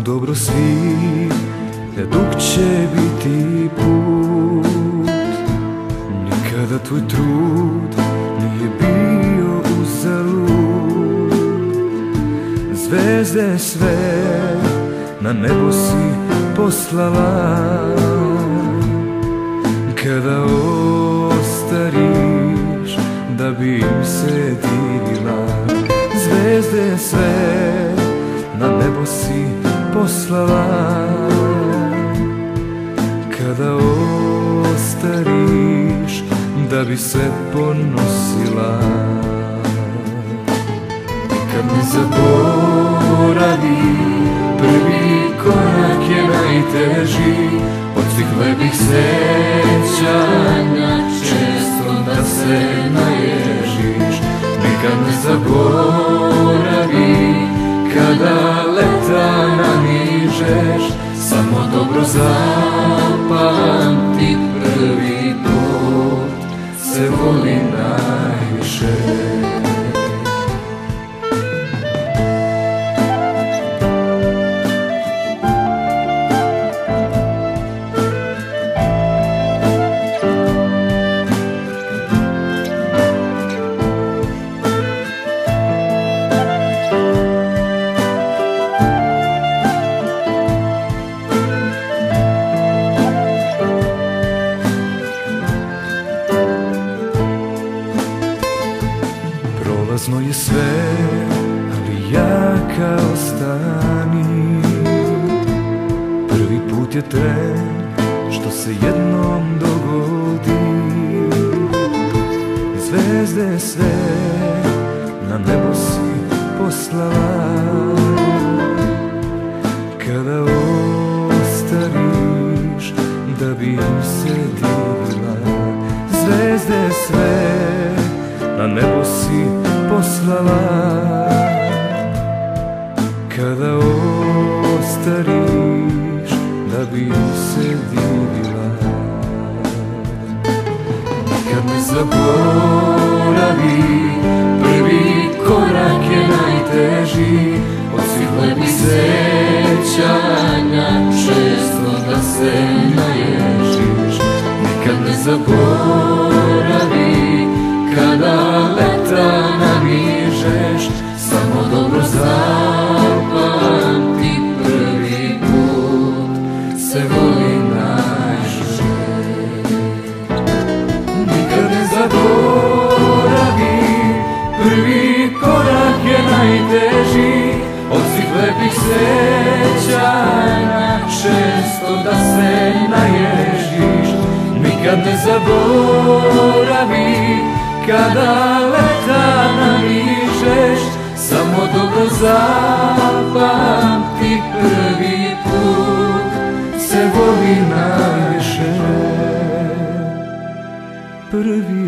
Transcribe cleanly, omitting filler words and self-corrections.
znamo dobro svi da dug će biti put. Nikada tvoj trud nije bio uzalud. Zvezde sve na nebo si poslala. Kada ostariš da bi im se divila. Zvezde sve na nebo si poslala. Kada ostariš da bi se ponosila. Kad ne zaboravi, prvi korak je najteži. Od svih lepih sećanja često da se naježiš. Nikad ne zaboravi, kada leta nanižeš. Samo dobro zapamti, prvi put se voli najviše. Prolazno je sve, ali jaka ostani. Prvi put je tren što se jednom dogodi. Zvezde sve na nebo si poslala. Kada ostariš da bi im se divila. Zvezde sve na nebo si poslala. Kada ostariš da bi se divila. Nikad ne zaboravi, prvi korak je najteži. Od svih lepih sećanja često da se naježiš. Nikad ne zaboravi, kada leta nanižeš. Samo dobro zapamti, prvi put se voli najviše. Nikad ne zaboravi, prvi korak je najteži. Od svih lepih sećanja često da se naježiš. Nikad ne zaboravi, kada leta nanižeš. Samo dobro zapamti, prvi put se voli najviše. Prvi